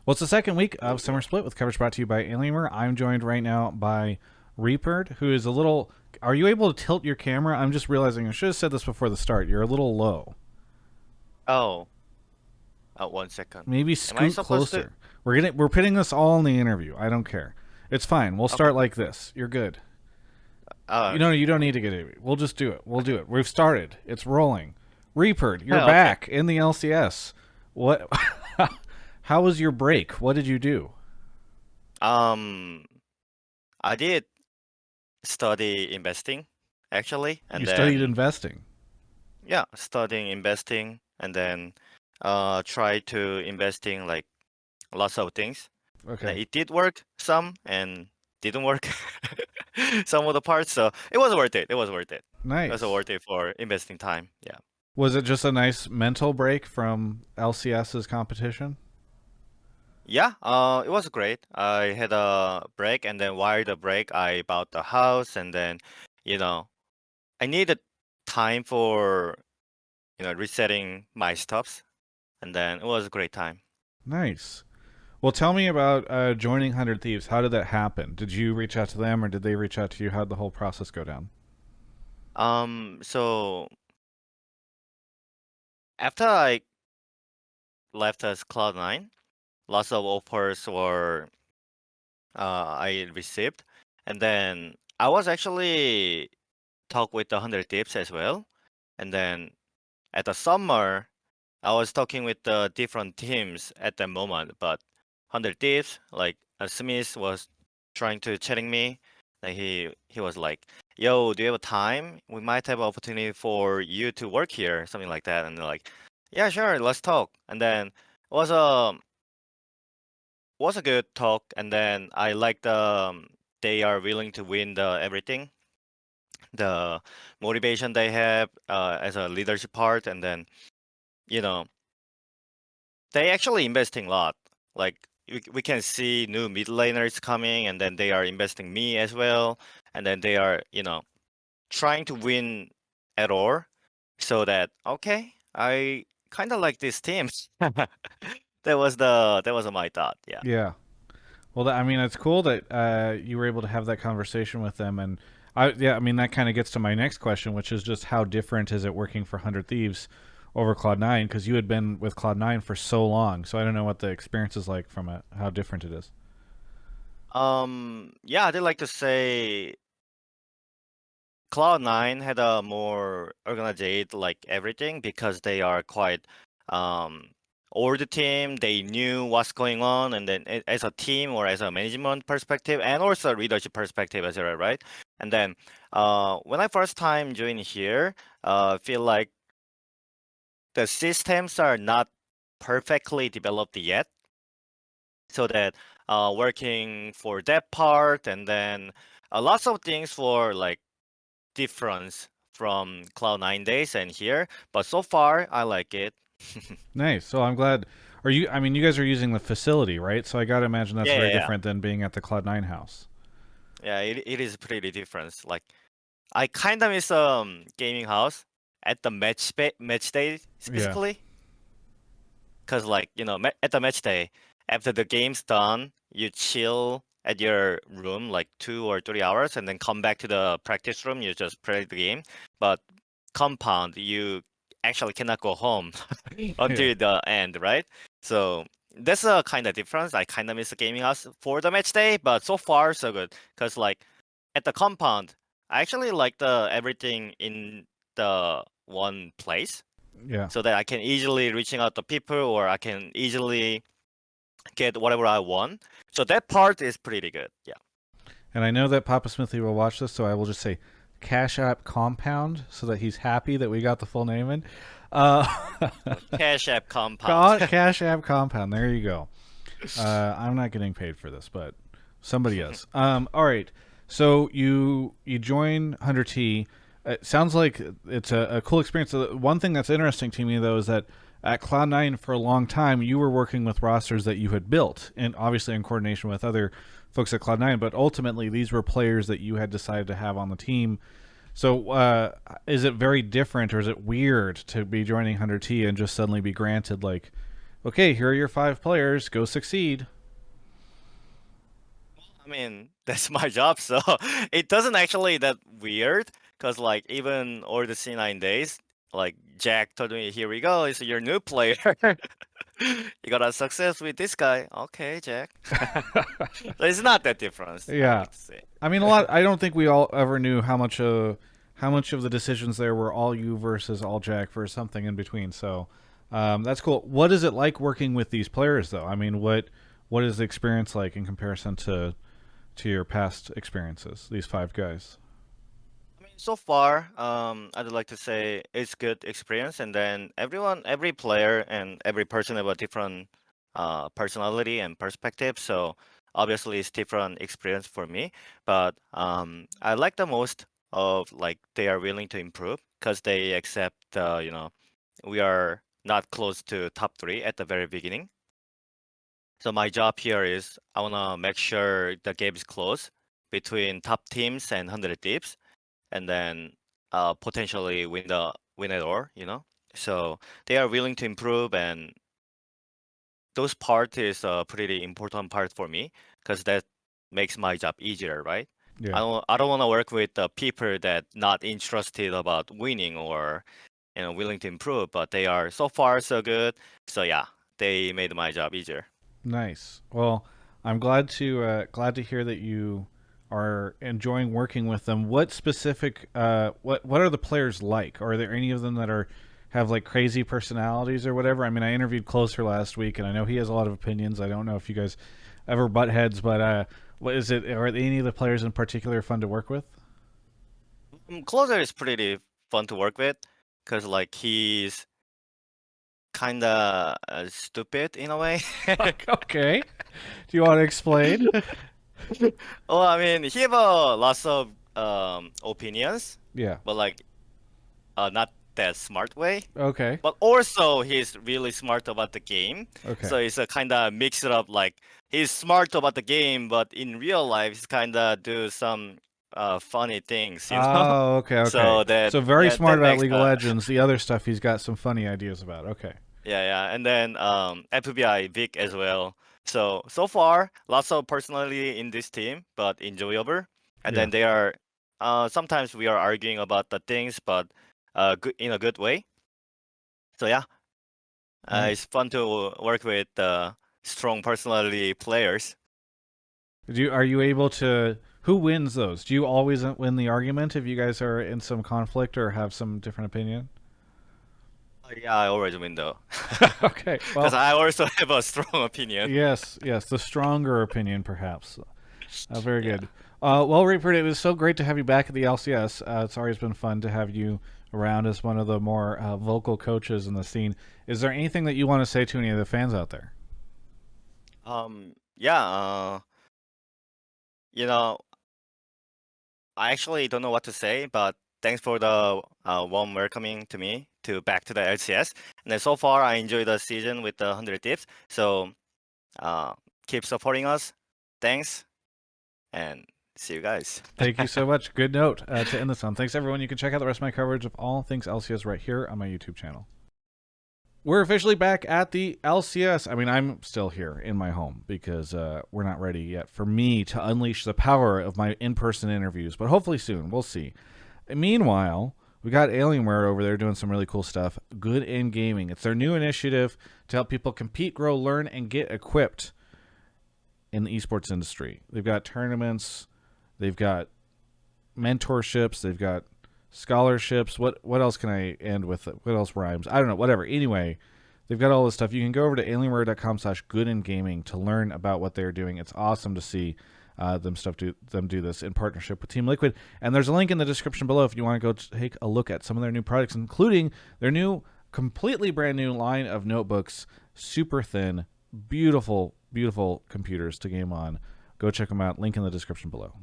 Well, it's the second week of Summer Split with coverage brought to you by Alienware. I'm joined right now by Reapered, who is a little. Are you able to tilt your camera? I'm just realizing I should have said this before the start. You're a little low. Oh, 1 second. Maybe Am I scoot supposed to? closer. We're putting this all in the interview. I don't care. It's fine. We'll Okay. start like this. You're good. Uh, You don't need to get it. We'll just do it. We'll do it. We've started. It's rolling. Reapered, you're okay. back in the LCS. What? How was your break? What did you do? Um, I did study investing actually, You and studied then investing. yeah, studying investing, and then try to investing like lots of things. And Okay. it did work some and didn't work some of the parts, so it was worth it. It was worth it. It was Nice. worth it for investing time. Yeah. Was it just a nice mental break from LCS's competition? Yeah, it was great. I had a break, and then while the break, I bought the house, and then, you know, I needed time for, resetting my stuffs, and then it was a great time. Nice. Well, tell me about joining 100 Thieves. How did that happen? Did you reach out to them or did they reach out to you? How did the whole process go down? So after I left as Cloud9, lots of offers were I received, and then I was actually talk with the 100 Tips as well, and then at the summer. I was talking with the different teams at the moment, but 100 Thieves, like Smith was trying to chatting me. Like he was like, "Yo, do you have a time? We might have an opportunity for you to work here," something like that. And they're like, "Yeah, sure, let's talk." And then it was a good talk. And then I like they are willing to win the everything, the motivation they have as a leadership part, and then you know they actually investing a lot. Like we can see new mid laners coming, and then they are investing me as well, and then they are trying to win at all. So that okay, I kind of like this team. That was my thought. Yeah. Yeah. Well, I mean, it's cool that you were able to have that conversation with them. And yeah, I mean, that kind of gets to my next question, which is just how different is it working for 100 Thieves over Cloud9? Because you had been with Cloud9 for so long. So I don't know what the experience is like from it, how different it is. Yeah, I'd like to say Cloud9 had a more organized like everything because they are quite um old team. They knew what's going on, and then as a team or as a management perspective, and also leadership perspective as well, right? And then when I first time joined here, feel like the systems are not perfectly developed yet, so that working for that part, and then lots of things for like difference from Cloud9 days and here, but so far I like it. Nice. So I'm glad. Are you? I mean, you guys are using the facility, right? So I got to imagine that's Yeah, very yeah, yeah. different than being at the Cloud9 house. Yeah, it is pretty different. Like I kind of miss gaming house at the match day Yeah. specifically, cause like at the match day after the game's done, you chill at your room like 2 or 3 hours, and then come back to the practice room. You just play the game, but compound you actually cannot go home Yeah. until the end, right? So that's a kind of difference. I kind of miss the gaming house for the match day, but so far so good. Cause like at the compound, I actually like the everything in the one place, Yeah. so that I can easily reaching out to people, or I can easily get whatever I want. So that part is pretty good. Yeah. And I know that Papa Smithy will watch this, so I will just say Cash App Compound so that he's happy that we got the full name in. Uh, Cash App compound. Cash App Compound. There you go. I'm not getting paid for this, but somebody is. All right. So you join 100T. It sounds like it's a cool experience. One thing that's interesting to me, though, is that at Cloud9 for a long time, you were working with rosters that you had built, and obviously in coordination with other folks at Cloud9, but ultimately these were players that you had decided to have on the team. So is it very different, or is it weird to be joining 100T and just suddenly be granted, like, okay, here are your 5 players. Go succeed. I mean, that's my job, so it doesn't actually that weird, cause like even all the C9 days, like Jack told me, "Here we go, it's your new player. You got a success with this guy." Okay, Jack. So it's not that different, I would Yeah. like to say. I mean, a lot. I don't think we all ever knew how much of the decisions there were all you versus all Jack versus something in between. So that's cool. What is it like working with these players, though? I mean, what is the experience like in comparison to your past experiences? These 5 guys. I mean, so far, I'd like to say it's good experience, and then every player and every person have a different personality and perspective. So obviously, it's different experience for me. But I like the most of like they are willing to improve because they accept, we are not close to top 3 at the very beginning. So my job here is I wanna make sure the game is close between top teams and 100 dips and then potentially win it all. So they are willing to improve, and those part is a pretty important part for me because that makes my job easier, right? Yeah. I don't want to work with the people that not interested about winning or willing to improve, but they are so far so good. So yeah, they made my job easier. Nice. Well, I'm glad to hear that you are enjoying working with them. What specific what are the players like? Are there any of them that are have like crazy personalities or whatever? I mean, I interviewed Closer last week, and I know he has a lot of opinions. I don't know if you guys ever butt heads, but what is it? Are any of the players in particular fun to work with? Closer is pretty fun to work with because like he's kind of stupid in a way. Okay. Do you want to explain? Well, I mean, he have a lots of opinions, Yeah. but like not that smart way. Okay. But also he's really smart about the game. Okay. So it's a kind of mix it up. Like he's smart about the game, but in real life he's kind of do some funny things. Oh, okay, okay. So that So very yeah, smart that about makes League of Legends. The other stuff he's got some funny ideas about. Okay. yeah. And then FBI Vic as well. So far lots of personality in this team, but enjoyable. And Yeah. then they are sometimes we are arguing about the things, but good in a good way. So yeah, it's Nice. fun to work with strong personality players. Are you able to who wins those? Do you always win the argument if you guys are in some conflict or have some different opinion? Yeah, I always win though, Okay. because Well, I also have a strong opinion. yes, yes, the stronger opinion perhaps. Very Yeah. good. Well, Reapered, it was so great to have you back at the LCS. It's always been fun to have you around as one of the more vocal coaches in the scene. Is there anything that you want to say to any of the fans out there? Yeah. You know, I actually don't know what to say, but thanks for the warm welcoming to me to back to the LCS. And then so far, I enjoyed the season with the 100 tips. So uh, keep supporting us. Thanks, and see you guys. Thank you so much. Good note to end this on. Thanks, everyone. You can check out the rest of my coverage of all things LCS right here on my YouTube channel. We're officially back at the LCS. I mean, I'm still here in my home because we're not ready yet for me to unleash the power of my in-person interviews, but hopefully soon. We'll see. And meanwhile, we got Alienware over there doing some really cool stuff. Good in Gaming. It's their new initiative to help people compete, grow, learn, and get equipped in the esports industry. They've got tournaments. They've got mentorships. They've got scholarships. What else can I end with? What else rhymes? I don't know. Whatever. Anyway, they've got all this stuff. You can go over to alienware.com/goodingaming to learn about what they're doing. It's awesome to see them do this in partnership with Team Liquid. And there's a link in the description below if you want to go take a look at some of their new products, including their new, completely brand new line of notebooks, super thin, beautiful, beautiful computers to game on. Go check them out. Link in the description below.